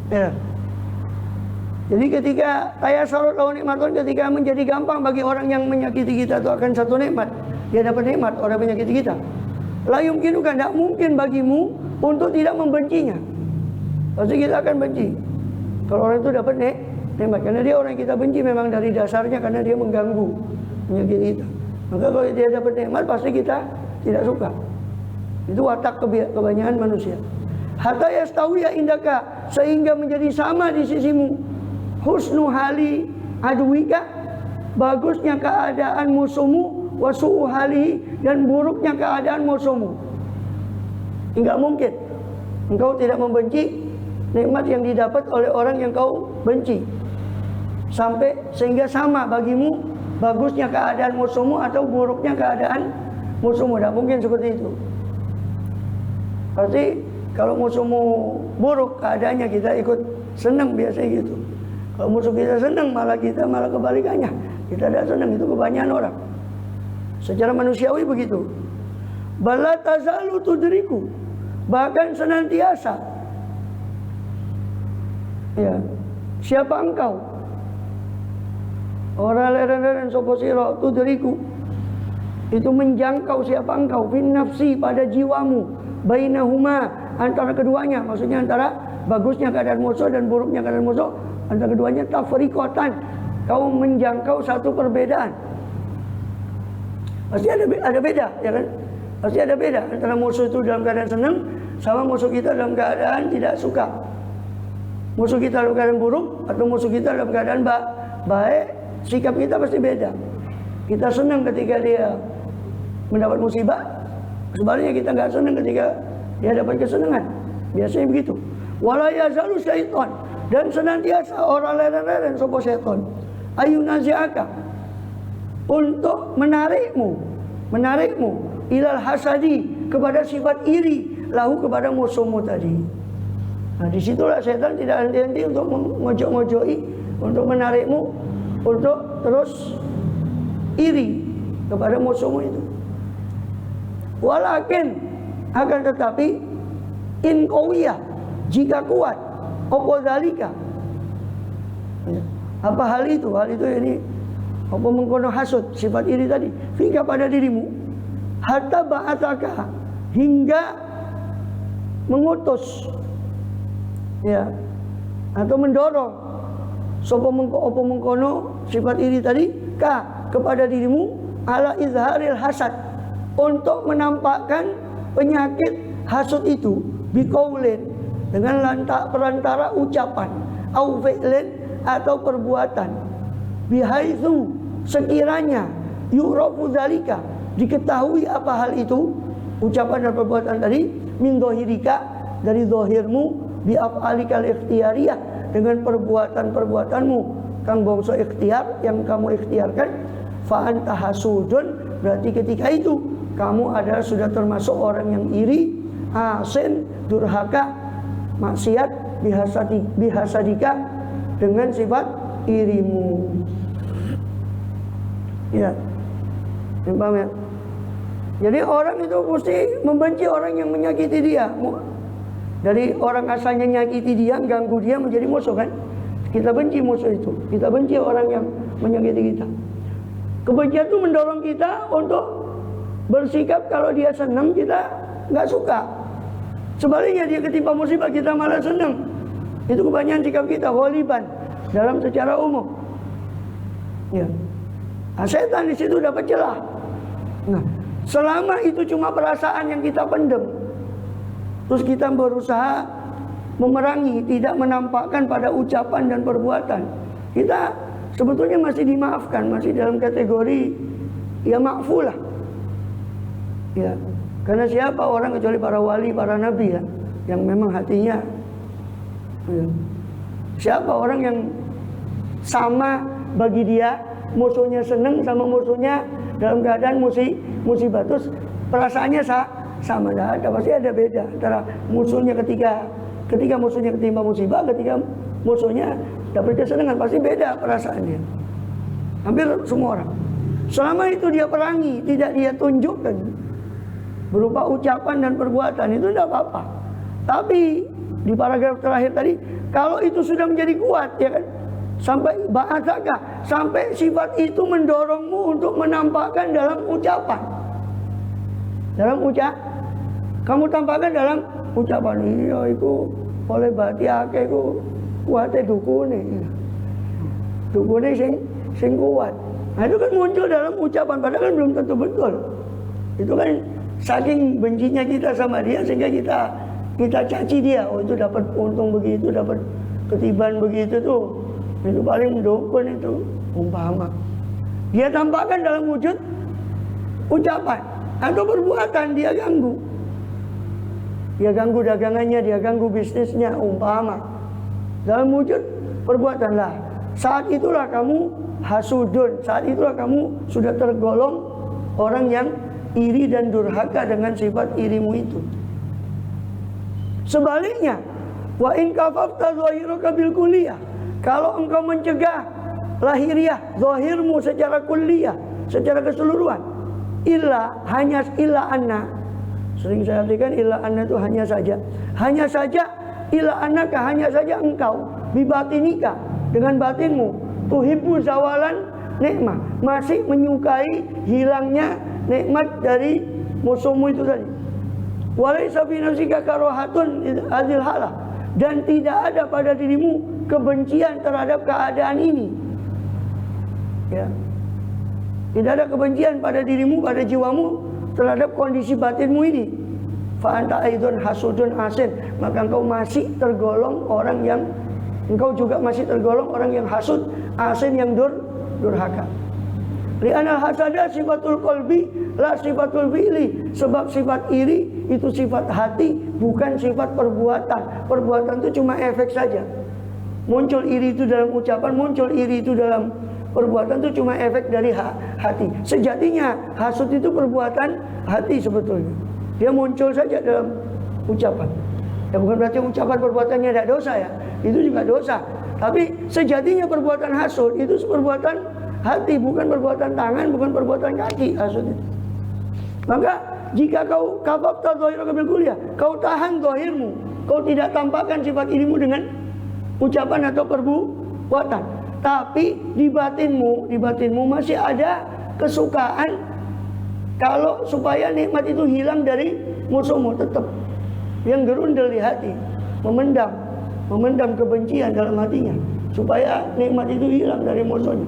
Ya. Jadi ketika tayassarut lahu nikmatun, ketika menjadi gampang bagi orang yang menyakiti kita itu akan satu nikmat, dia dapat nikmat orang menyakiti kita. La yumkinuka, tidak mungkin bagimu untuk tidak membencinya. Pasti kita akan benci kalau orang itu dapat nikmat, karena dia orang yang kita benci memang dari dasarnya, karena dia mengganggu, menyakiti kita. Maka kalau dia dapat nikmat pasti kita tidak suka. Itu watak kebanyakan manusia. Hatta yastawiya indaka, sehingga menjadi sama di sisimu. Husnu hali aduwika, bagusnya keadaan musuhmu, wasu'u halihi, dan buruknya keadaan musuhmu. Enggak mungkin engkau tidak membenci nikmat yang didapat oleh orang yang kau benci, sampai sehingga sama bagimu bagusnya keadaan musuhmu atau buruknya keadaan musuhmu. Tidak mungkin seperti itu. Pasti kalau musuhmu buruk keadaannya, kita ikut senang biasanya gitu. Kalau musuh kita senang, malah kebalikannya, kita tidak senang. Itu kebanyakan orang. Secara manusiawi begitu. Bala tazalu tudriku, bahkan senantiasa. Ya, siapa engkau? Ora leren sapa sira tudriku, itu menjangkau siapa engkau, fin nafsi, pada jiwamu, bainahuma, antara keduanya, maksudnya antara bagusnya keadaan musuh dan buruknya keadaan musuh, antara keduanya tafriqatan, kau menjangkau satu perbedaan. Pasti ada beda, ya kan? Pasti ada beda antara musuh itu dalam keadaan senang sama musuh kita dalam keadaan tidak suka. Musuh kita dalam keadaan buruk atau musuh kita dalam keadaan baik, sikap kita pasti beda. Kita senang ketika dia mendapat musibah, sebaliknya kita nggak senang ketika dia dapat kesenangan. Biasanya begitu. Wala yazalu syaitan, dan senantiasa orang leren-leren sapa syaitan, ayunaziaka, untuk menarikmu ilal hasadi, kepada sifat iri, lahu, kepada musuhmu tadi. Nah, disitulah setan tidak henti-henti untuk mengojok-ngojoki, untuk menarikmu untuk terus iri kepada musuhmu itu. Walakin, akan tetapi, in qawiyah, jika kuat, apa zalika, apa hal itu ini, apa mengkono hasud, sifat iri tadi, fika, pada dirimu, hatta ba'ataka, hingga mengutus, ya, atau mendorong, sapa mengkono sifat iri tadi, kepada dirimu, ala izharil hasad, untuk menampakkan penyakit hasud itu, biqaulin, dengan perantara ucapan, au fi'lin, atau perbuatan, bihaitsu, sekiranya, yu'rafu dzalika, diketahui apa hal itu, ucapan dan perbuatan tadi, min dhahirika, dari zahirmu, bi af'alikal ikhtiyariyah, dengan perbuatan-perbuatanmu kang bangsa ikhtiar, yang kamu ikhtiarkan, fa anta hasudun, berarti ketika itu kamu adalah sudah termasuk orang yang iri, asin, durhaka, maksiat, bihasadika, dengan sifat irimu. Ya, paham ya? Jadi orang itu mesti membenci orang yang menyakiti dia. Dari orang asalnya nyakiti dia, ganggu dia, menjadi musuh kan? Kita benci musuh itu. Kita benci orang yang menyakiti kita. Kebencian itu mendorong kita untuk bersikap, kalau dia senang kita nggak suka. Sebaliknya dia ketimpa musibah kita malah senang. Itu kebanyakan sikap kita, ghaliban, dalam secara umum. Ya. Nah, setan di situ dapat celah. Nah, selama itu cuma perasaan yang kita pendem, terus kita berusaha memerangi, tidak menampakkan pada ucapan dan perbuatan, kita sebetulnya masih dimaafkan, masih dalam kategori ya ma'fulah. Ya, karena siapa orang kecuali para wali, para nabi ya, yang memang hatinya ya. Siapa orang yang sama bagi dia, musuhnya senang sama musuhnya dalam keadaan musibah, terus perasaannya sama, dah ada, pasti ada beda antara musuhnya ketika musuhnya ketimpa musibah, ketika musuhnya dapat kesenangan, pasti beda perasaannya. Hampir semua orang. Selama itu dia perangi, tidak dia tunjukkan berupa ucapan dan perbuatan, itu tidak apa-apa. Tapi di paragraf terakhir tadi, Kalau itu sudah menjadi kuat, ya kan? Sampai ba'atsaka, sampai sifat itu mendorongmu untuk menampakkan dalam ucapan. Kamu tampakkan dalam ucapan. Iya, itu oleh bati akeh ku kuate dukune. Dukune sing kuat. Nah, itu kan muncul dalam ucapan, padahal kan belum tentu betul. Itu kan saking bencinya kita sama dia sehingga kita caci dia. Oh, itu dapat untung begitu, dapat ketiban begitu tuh. Itu paling dukun itu, umpama. Dia tampakkan dalam wujud ucapan atau perbuatan, dia ganggu. Dia ganggu dagangannya, dia ganggu bisnisnya, umpama. Dalam wujud perbuatan lah. Saat itulah kamu hasudun, saat itulah kamu sudah tergolong orang yang iri dan durhaka dengan sifat irimu itu. Sebaliknya, wa in kafafta zahiruka bil kulliyah, kalau engkau mencegah lahiriah, zahirmu secara kulliyah, secara keseluruhan, hanya anna. Sering saya artikan illa anna itu hanya saja. Hanya saja illa annaka, hanya saja engkau bibatinika, dengan batinmu, tuhibbu zawalan nikmah, masih menyukai hilangnya nikmat dari musuhmu itu tadi. Walaysa fi nafsika karahatun hadil halah, dan tidak ada pada dirimu kebencian terhadap keadaan ini. Ya. Tidak ada kebencian pada dirimu, pada jiwamu terhadap kondisi batinmu ini. Fa anta aidun hasudun asin, maka engkau masih tergolong orang yang hasud, asin, yang durhaka. Li'anal hasada sifatul qalbi la sifatul fi'li, sebab sifat iri itu sifat hati, bukan sifat perbuatan. Perbuatan itu cuma efek saja. Muncul iri itu dalam ucapan, muncul iri itu dalam perbuatan, itu cuma efek dari hati. Sejatinya hasud itu perbuatan hati sebetulnya. Dia muncul saja dalam ucapan. Ya bukan berarti ucapan perbuatannya tidak dosa ya. Itu juga dosa. Tapi sejatinya perbuatan hasud itu perbuatan hati, bukan perbuatan tangan, bukan perbuatan kaki hasud itu. Maka jika kau kafafta zahiraka bil kulliyah, kau tahan zahirmu, kau tidak tampakkan sifat irimu dengan ucapan atau perbuatan, tapi di batinmu masih ada kesukaan kalau supaya nikmat itu hilang dari musuhmu, tetap yang gerundel di hati, memendam kebencian dalam hatinya supaya nikmat itu hilang dari musuhnya.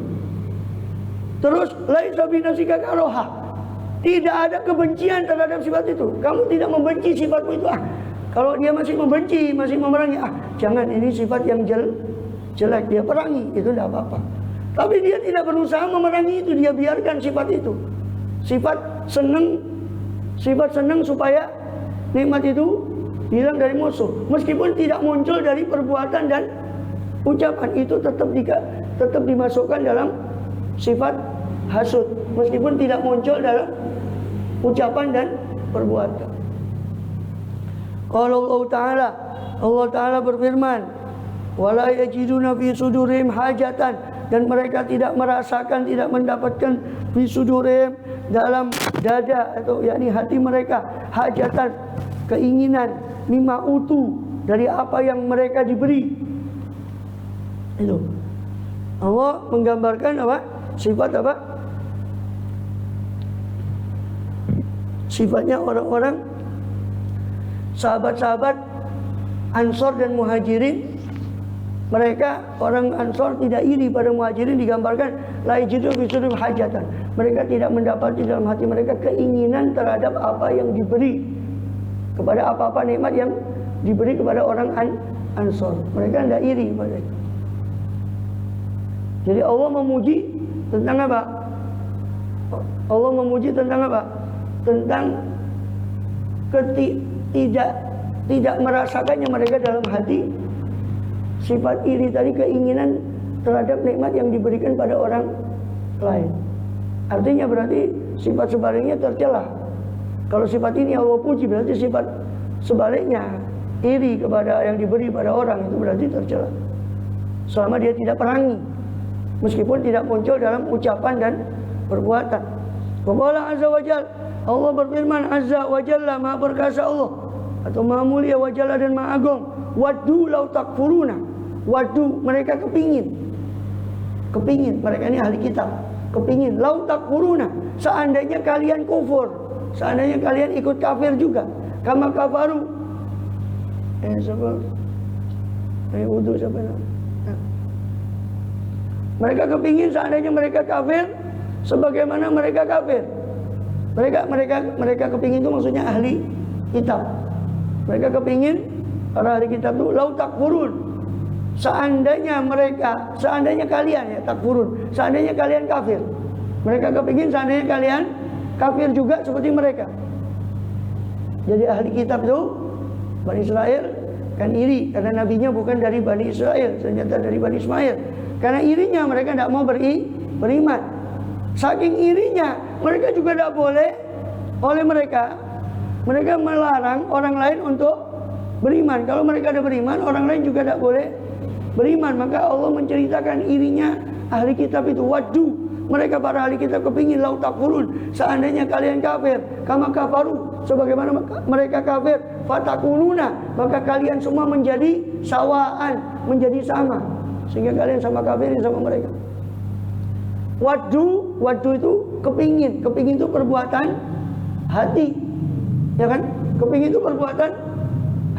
Terus laisa bi nafsika karaha, tidak ada kebencian terhadap sifat itu. Kamu tidak membenci sifatmu itu. Kalau dia masih membenci, masih memerangi, jangan, ini sifat yang jelek, dia perangi, itu tidak apa-apa. Tapi dia tidak berusaha memerangi itu, dia biarkan sifat itu. Sifat senang supaya nikmat itu hilang dari musuh. Meskipun tidak muncul dari perbuatan dan ucapan, itu tetap dimasukkan dalam sifat hasud, meskipun tidak muncul dalam ucapan dan perbuatan. Kalau Allah Ta'ala berfirman, wala yajiduna fi sudurihim hajatan, dan mereka tidak merasakan, tidak mendapatkan fi sudurihim, dalam dada atau yakni hati mereka, hajatan, keinginan, mimma utu, dari apa yang mereka diberi. Itu Allah menggambarkan apa? Sifat apa? Sifatnya orang-orang sahabat-sahabat Ansor dan Muhajirin. Mereka orang Ansor tidak iri pada Muhajirin, digambarkan la yajidu fi sudurihim hajatan. Mereka tidak mendapati dalam hati mereka keinginan terhadap apa yang diberi, kepada apa-apa nikmat yang diberi kepada orang Ansor. Mereka tidak iri pada itu. Jadi Allah memuji tentang apa? Allah memuji tentang apa? Tentang tidak merasakannya mereka dalam hati sifat iri tadi, keinginan terhadap nikmat yang diberikan pada orang lain. Artinya berarti sifat sebaliknya tercela. Kalau sifat ini Allah puji, berarti sifat sebaliknya, iri kepada yang diberi pada orang, itu berarti tercela. Selama dia tidak perangi, meskipun tidak muncul dalam ucapan dan perbuatan. Qala azza wa jalla, Allah berfirman azza wa jalla, maha perkasa Allah atau maha mulia, wa jalla dan maha agung, waddu law takfuruna, Wadu, mereka kepingin. Mereka ini ahli kitab. Kepingin. Lau takfuruna, seandainya kalian kufur, seandainya kalian ikut kafir juga. Kama kafaru. Udu siapa nama? Mereka kepingin seandainya mereka kafir, sebagaimana mereka kafir. Mereka kepingin itu maksudnya ahli kitab. Mereka kepingin para ahli kitab itu lau takfurun. Seandainya kalian ya takfurun, seandainya kalian kafir. Mereka kepingin seandainya kalian kafir juga seperti mereka. Jadi ahli kitab itu Bani Israel kan iri karena nabinya bukan dari Bani Israel, ternyata dari Bani Ismail. Karena irinya mereka tidak mau beriman. Saking irinya mereka juga tidak boleh, oleh mereka melarang orang lain untuk beriman. Kalau mereka ada beriman, orang lain juga tidak boleh beriman. Maka Allah menceritakan irinya ahli kitab itu. Wadu, mereka para ahli kitab kepingin lau takfurun, seandainya kalian kafir kama kafaru, sebagaimana mereka kafir, fatakununa, maka kalian semua menjadi sawaan, menjadi sama, sehingga kalian sama kafirin sama mereka. Wadu itu kepingin itu perbuatan hati, ya kan? Kepingin itu perbuatan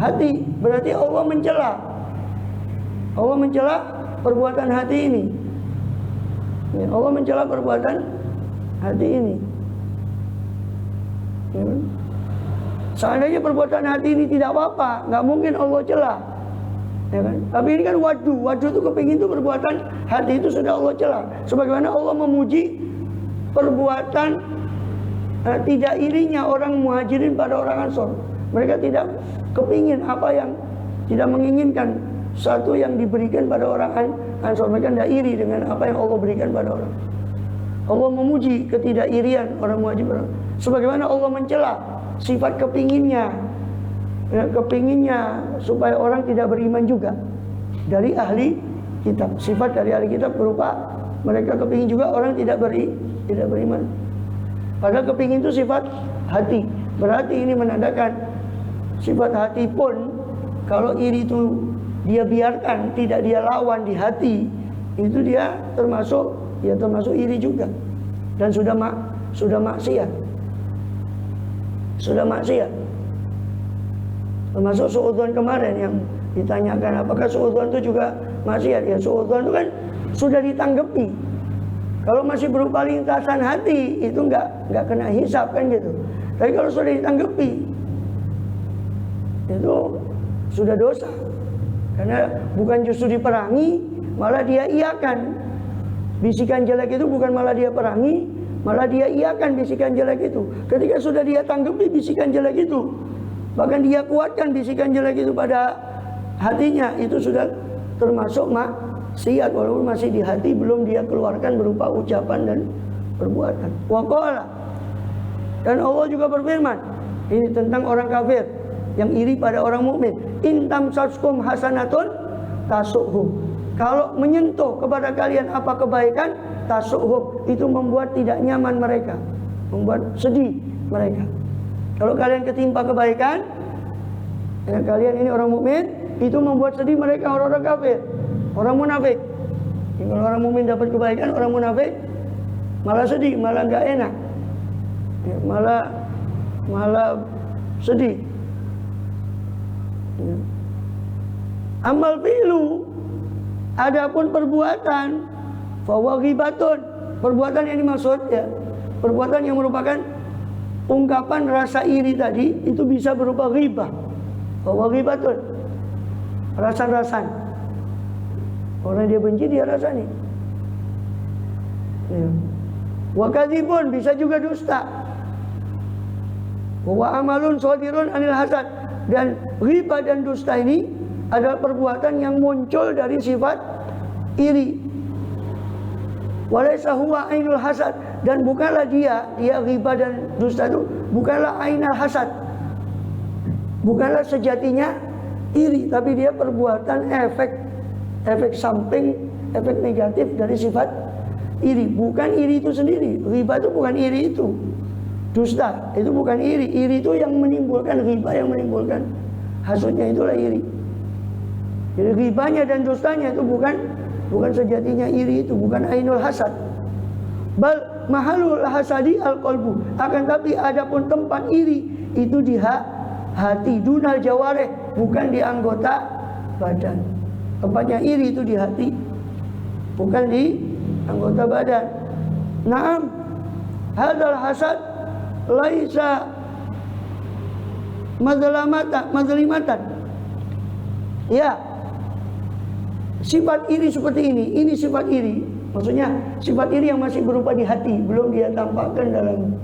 hati, berarti Allah mencela perbuatan hati ini. Ya, Allah mencela perbuatan hati ini. Ya, kan? Seandainya perbuatan hati ini tidak apa-apa, nggak mungkin Allah celah. Ya kan? Tapi ini kan wadu itu kepingin itu perbuatan hati itu sudah Allah celah. Sebagaimana Allah memuji perbuatan tidak irinya orang muhajirin pada orang ansor. Mereka tidak kepingin tidak menginginkan satu yang diberikan pada orang ansor. Mereka tidak iri dengan apa yang Allah berikan pada orang. Allah memuji ketidakirian orang muhajirin. Sebagaimana Allah mencela sifat kepinginnya supaya orang tidak beriman juga dari ahli kitab. Sifat dari ahli kitab berupa mereka kepingin juga orang tidak beriman. Padahal kepingin itu sifat hati. Berarti ini menandakan sifat hati pun kalau iri itu dia biarkan, tidak dia lawan di hati, itu dia termasuk iri juga, dan sudah maksiat. Termasuk suudzon kemarin yang ditanyakan apakah suudzon itu juga maksiat. Ya, suudzon itu kan sudah ditanggapi. Kalau masih berupa lintasan hati itu nggak kena hisab kan gitu. Tapi kalau sudah ditanggapi itu sudah dosa. Karena bukan justru diperangi, malah dia iakan. Bisikan jelek itu bukan malah dia perangi, malah dia iakan bisikan jelek itu. Ketika sudah dia tanggapi bisikan jelek itu, bahkan dia kuatkan bisikan jelek itu pada hatinya, itu sudah termasuk maksiat walaupun masih di hati, belum dia keluarkan berupa ucapan dan perbuatan. Waqala, dan Allah juga berfirman, ini tentang orang kafir yang iri pada orang mukmin. In tamsaskum hasanatun tasuhum. Kalau menyentuh kepada kalian apa kebaikan, tasuhum, itu membuat tidak nyaman mereka, membuat sedih mereka. Kalau kalian ketimpa kebaikan, ya kalian ini orang mukmin, itu membuat sedih mereka orang-orang kafir, orang munafik. Kalau orang mukmin dapat kebaikan, orang munafik malah sedih, malah nggak enak, ya, malah sedih. Ya. Amal fi'lu, adapun perbuatan, fahuwa ghibatun, perbuatan yang dimaksud ya, perbuatan yang merupakan ungkapan rasa iri tadi, itu bisa berupa ghibah. Fahuwa ghibatun, rasa-rasan. Orang dia benci dia rasani. Ya. Wa kadzibun, bisa juga dusta. Wa amalun shadirun anil hasad. Dan riba dan dusta ini adalah perbuatan yang muncul dari sifat iri. Walaysa huwa ainul hasad, dan bukanlah dia riba dan dusta itu bukanlah ainul hasad, bukanlah sejatinya iri, tapi dia perbuatan efek samping, efek negatif dari sifat iri. Bukan iri itu sendiri. Riba itu bukan iri itu. Dusta itu bukan iri. Iri itu yang menimbulkan riba, yang menimbulkan hasudnya, itulah iri. Jadi ghibahnya dan dustanya itu bukan sejatinya iri, itu bukan ainul hasad. Bal mahalul hasadi al-qalbu. Akan tapi adapun tempat iri itu di hati, dunal jawareh, bukan di anggota badan. Tempatnya iri itu di hati, bukan di anggota badan. Naam, hadal hasad laisa mazlimatan. Ya, sifat iri seperti ini sifat iri. Maksudnya sifat iri yang masih berupa di hati, belum dia tampakkan dalam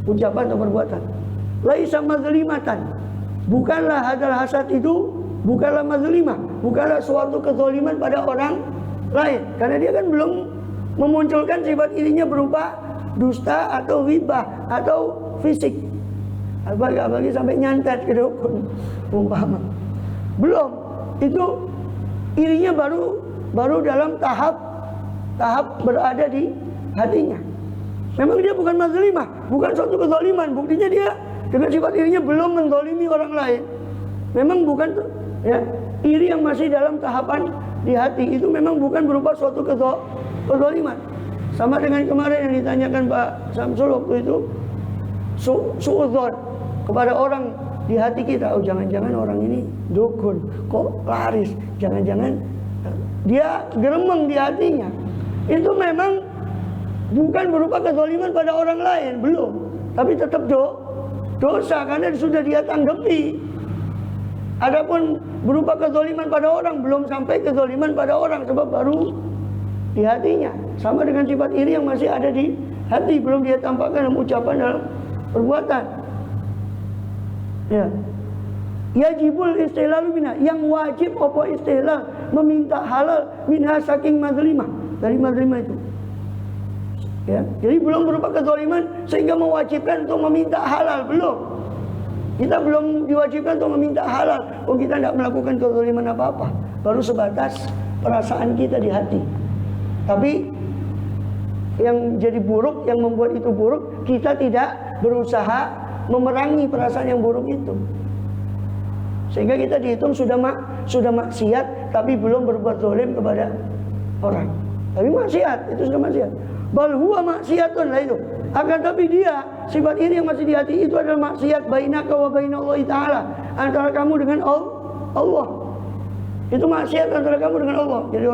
ucapan atau perbuatan. Laisa mazlimatan. Bukanlah hadal hasad itu, bukanlah mazlimah, bukanlah suatu kezaliman pada orang lain. Karena dia kan belum memunculkan sifat irinya berupa dusta atau ghibah atau fisik. Apalagi sampai nyantet ke dukun umpama. Belum. Itu irinya baru dalam tahap berada di hatinya. Memang dia bukan mazlimah, bukan suatu kezaliman. Buktinya dia dengan sifat irinya belum menzalimi orang lain. Memang bukan ya, iri yang masih dalam tahapan di hati itu memang bukan berupa suatu kezaliman. Sama dengan kemarin yang ditanyakan Pak Samsul waktu itu, suudzon kepada orang di hati kita. Oh, jangan-jangan orang ini dukun, kok laris, jangan-jangan dia geremeng di hatinya. Itu memang bukan berupa kezaliman pada orang lain, belum. Tapi tetap dosa karena sudah dia tanggapi. Adapun berupa kezaliman pada orang, belum sampai kezaliman pada orang sebab baru di hatinya. Sama dengan sifat iri yang masih ada di hati, belum dia tampakkan dalam ucapan, dalam perbuatan. Ya. Yajibul istihlal minha, yang wajib apa istihlal, meminta halal minha saking mazlimah, dari mazlimah itu. Ya, jadi belum berupa kezaliman sehingga mewajibkan untuk meminta halal, belum. Kita belum diwajibkan untuk meminta halal. Oh, kita tidak melakukan kezaliman apa-apa, baru sebatas perasaan kita di hati. Tapi yang jadi buruk, yang membuat itu buruk, kita tidak berusaha memerangi perasaan yang buruk itu. Sehingga kita dihitung sudah maksiat, tapi belum berbuat zalim kepada orang. Tapi maksiat, itu sudah maksiat. Bal huwa maksiatun, lah itu. Akan tapi dia, sifat iri yang masih di hati itu adalah maksiat bainaka wa bainallahi ta'ala, antara kamu dengan Allah. Itu maksiat antara kamu dengan Allah. Jadi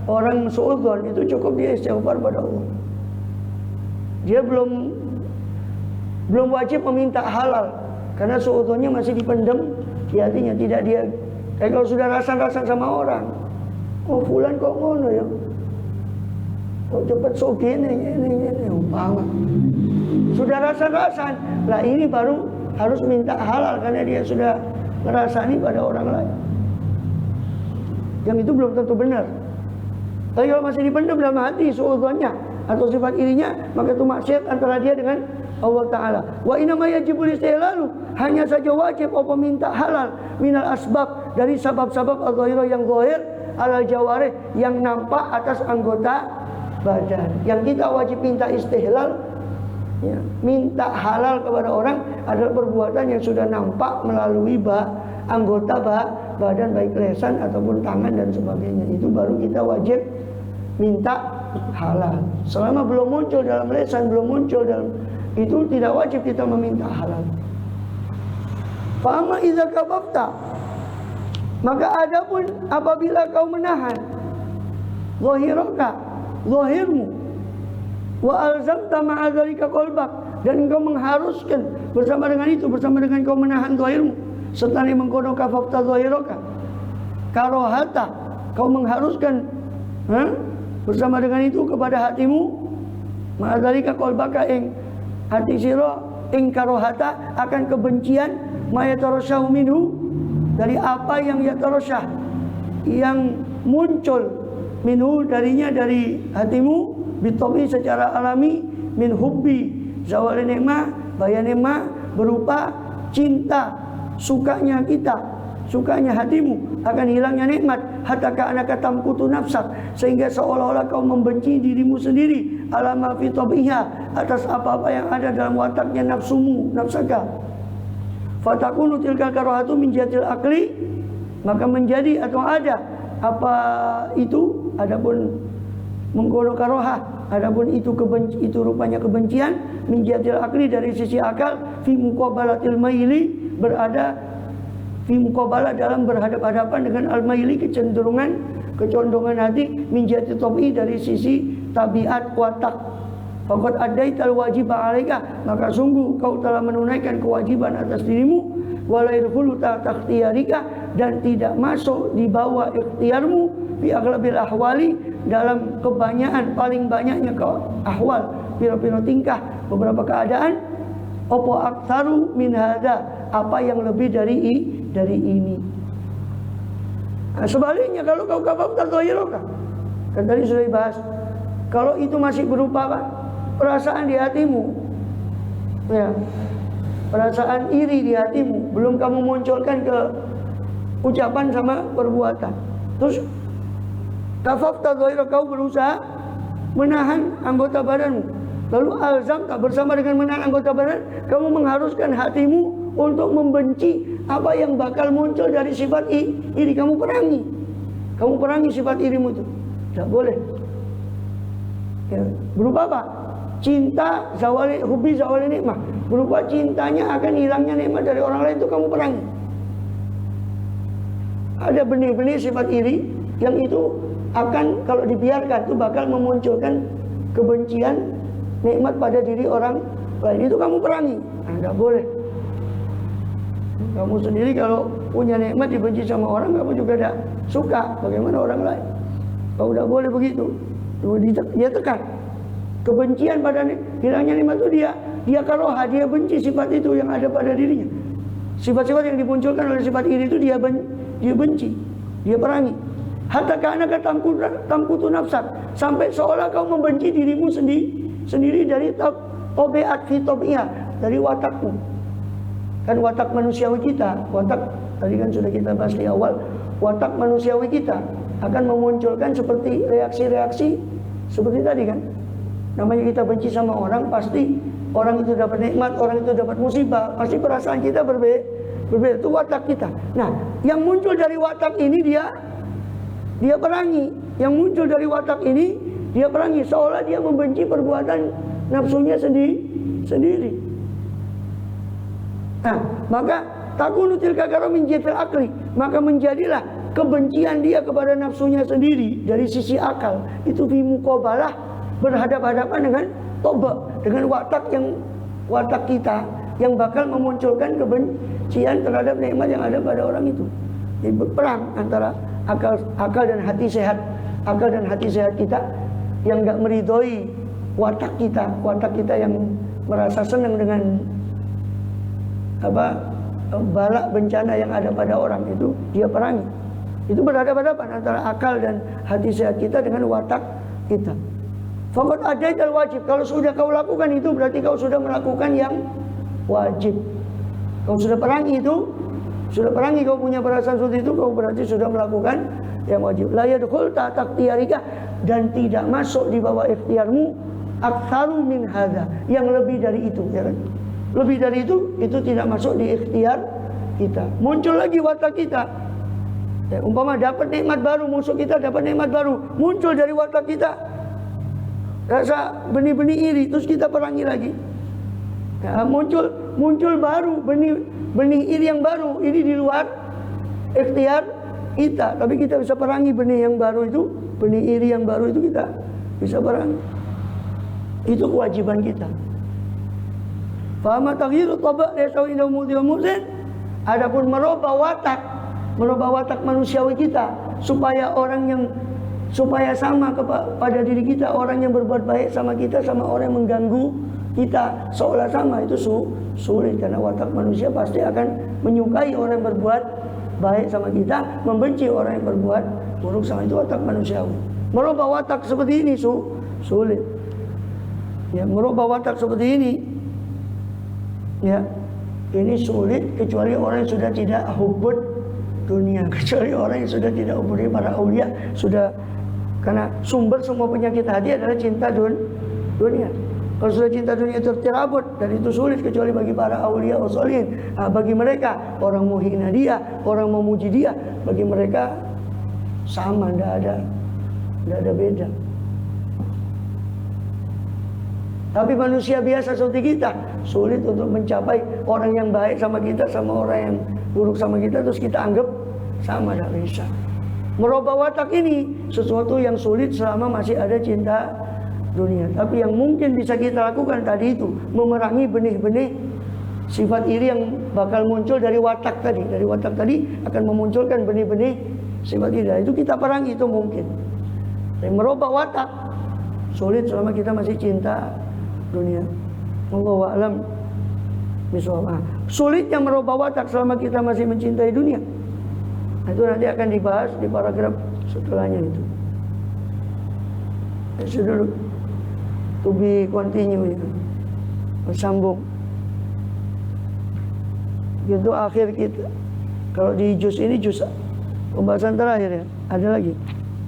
orang suudzon itu cukup dia istighfar pada Allah. Dia belum wajib meminta halal karena suudzonnya masih dipendam di hatinya, tidak dia. Kalau sudah rasan-rasan sama orang, oh fulan kok ngono ya, kok cepet sogene ini umpama. Sudah rasan-rasan, lah ini baru harus minta halal karena dia sudah merasani pada orang lain. Yang itu belum tentu benar. Tapi kalau masih dipendam dalam hati suudzonnya atau sifat irinya, maka itu maksiat antara dia dengan Allah Ta'ala. Wa inama yajibul istihlalu, hanya saja wajib apa minta halal minal asbab, dari sabab-sabab al-zahirah yang zahir, alal jawarih yang nampak atas anggota badan. Yang kita wajib minta istihlal, ya, minta halal kepada orang adalah perbuatan yang sudah nampak melalui anggota badan, baik lesan ataupun tangan dan sebagainya. Itu baru kita wajib minta halal. Selama belum muncul dalam lesan, belum muncul dalam itu, tidak wajib kita meminta halal. Fa'ama idza kafafta, maka adapun apabila kau menahan zahirmu, wa alzamta ma'adzalika qalbak, dan engkau mengharuskan bersama dengan itu, bersama dengan kau menahan zahirmu, serta mengkono kafafta zahiraka karohata, kau mengharuskan bersama dengan itu kepada hatimu, ma'adzalika qalbaka ing hati sira ing karohata akan kebencian, mayatarasyahu minhu, dari apa yang yatarasyah, yang muncul minhu darinya, dari hatimu, bitobi secara alami, min hubbi zawal nikmah, bayan nikmah, berupa cinta, sukanya kita, sukanya hatimu akan hilangnya nikmat, hatta ka'anaka tamkutu nafsak, sehingga seolah-olah kau membenci dirimu sendiri, alama fi tabiha, atas apa-apa yang ada dalam wataknya nafsumu, nafsaka. Fatakunu tilkal karohatu min jatil akli, maka menjadi atau ada apa itu, adapun mengkono karohah, adapun itu itu rupanya kebencian, min jihatil akli dari sisi akal, fi muqabalatil maili berada fi muqabalah dalam berhadap-hadapan dengan al-maili kecondongan hati, min jihatil tabi'i dari sisi tabiat watak. Faqad adaital wajib 'alaika, maka sungguh kau telah menunaikan kewajiban atas dirimu, wala yadkhulu tahta ikhtiyarika, dan tidak masuk di bawah ikhtiarmu, fi aghlabil ahwali dalam kebanyakan paling banyaknya ke ahwal, pira-pira tingkah, beberapa keadaan, opo aktsaru min hadza, apa yang lebih dari ini. Nah, sebaliknya kalau kau kafafta dhahiraka, kan tadi sudah dibahas, kalau itu masih berupa perasaan di hatimu, ya, perasaan iri di hatimu, belum kamu munculkan ke ucapan sama perbuatan, terus kafafta dhahira, kau berusaha menahan anggota badanmu, lalu alzam tak bersama dengan menahan anggota badan, kamu mengharuskan hatimu untuk membenci apa yang bakal muncul dari sifat iri. Kamu perangi sifat irimu itu, tidak boleh. Ya, berupa apa? Cinta zawali, hubi zawali nikmah, berupa cintanya akan hilangnya nikmat dari orang lain, itu kamu perangi. Ada benih-benih sifat iri yang itu akan kalau dibiarkan itu bakal memunculkan kebencian nikmat pada diri orang lain, itu kamu perangi. Nah, tidak boleh. Kamu sendiri kalau punya nikmat dibenci sama orang, kamu juga tidak suka, bagaimana orang lain? Kau tidak boleh begitu. Dia tekan kebencian pada hilangnya nikmat itu, dia karoha, dia benci sifat itu yang ada pada dirinya. Sifat-sifat yang dimunculkan oleh sifat iri itu dia benci, dia perangi. Hatta ka'annaka tamkutu nafsak, sampai seolah kau membenci dirimu sendiri dari tabiat fitobiyah, dari watakmu. Kan watak manusiawi kita, watak tadi kan sudah kita bahas di awal, watak manusiawi kita akan memunculkan seperti reaksi-reaksi seperti tadi kan. Namanya kita benci sama orang, pasti orang itu dapat nikmat, orang itu dapat musibah, pasti perasaan kita berbeda. Itu watak kita. Nah, yang muncul dari watak ini dia perangi. Yang muncul dari watak ini dia perangi, seolah dia membenci perbuatan nafsunya sendiri. Nah, maka takunu tilka karo min jihatil akli, maka menjadilah kebencian dia kepada nafsunya sendiri dari sisi akal itu fi muqabalah, berhadap-hadapan dengan toba, dengan watak kita yang bakal memunculkan kebencian terhadap nikmat yang ada pada orang itu. Jadi berperang antara akal dan hati sehat, akal dan hati sehat kita yang enggak meridhoi watak kita yang merasa senang dengan bala bencana yang ada pada orang itu, dia perangi. Itu berhadapan-hadapan antara akal dan hati sehat kita dengan watak kita. Faqad adaital wajib, kalau sudah kau lakukan itu berarti kau sudah melakukan yang wajib. Kau sudah perangi itu, kau punya perasaan seperti itu, kau berarti sudah melakukan yang wajib. La yadkhul tahta ikhtiyarika, dan tidak masuk di bawah ikhtiarmu aktsaru min hadza, yang lebih dari itu, ya kan? Lebih dari itu tidak masuk di ikhtiar kita. Muncul lagi watak kita. Ya, umpama dapat nikmat baru, musuh kita dapat nikmat baru, muncul dari watak kita rasa benih-benih iri, terus kita perangi lagi. Ya, muncul baru benih iri yang baru, ini di luar ikhtiar kita, tapi kita bisa perangi benih yang baru itu, benih iri yang baru itu kita bisa perangi. Itu kewajiban kita. Fahama taghyiru taba' laysa indahu mu'min. Adapun merubah watak manusiawi kita supaya sama kepada diri kita, orang yang berbuat baik sama kita sama orang yang mengganggu kita seolah sama, itu sulit, karena watak manusia pasti akan menyukai orang yang berbuat baik sama kita, membenci orang yang berbuat buruk sama, itu watak manusiawi. Merubah watak seperti ini sulit. Ya, merubah watak seperti ini, ya, ini sulit kecuali orang yang sudah tidak hubud dunia, kecuali orang yang sudah tidak hubud para aulia, sudah, karena sumber semua penyakit hati adalah cinta dunia. Kalau sudah cinta dunia itu terabut, dan itu sulit kecuali bagi para aulia usolin. Bagi mereka, orang mau hina dia, orang mau muji dia, bagi mereka sama, tidak ada beda. Tapi manusia biasa seperti kita, sulit untuk mencapai orang yang baik sama kita, sama orang yang buruk sama kita, terus kita anggap sama, tidak bisa. Merubah watak ini sesuatu yang sulit selama masih ada cinta dunia. Tapi yang mungkin bisa kita lakukan tadi itu, memerangi benih-benih sifat iri yang bakal muncul dari watak tadi. Dari watak tadi akan memunculkan benih-benih sifat iri. Itu kita perangi, itu mungkin. Dan merubah watak sulit selama kita masih cinta dunia. Wallahu a'lam bishawab. Sulitnya merubah watak selama kita masih mencintai dunia, itu nanti akan dibahas di paragraf setelahnya itu. Itu dulu. To be continue ya. Bersambung. Itu akhir kita. Kalau di juz ini juz pembahasan terakhir ya. Ada lagi.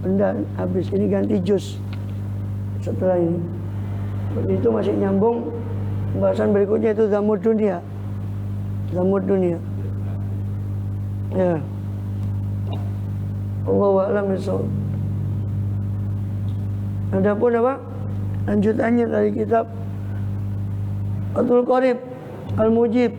Benda habis ini ganti juz setelah ini. Itu masih nyambung pembahasan berikutnya itu zamud dunia. Zamud dunia. Ya. Allahu a'lam bishawab. Adapun apa? Lanjutannya dari kitab Fathul Qorib Al-Mujib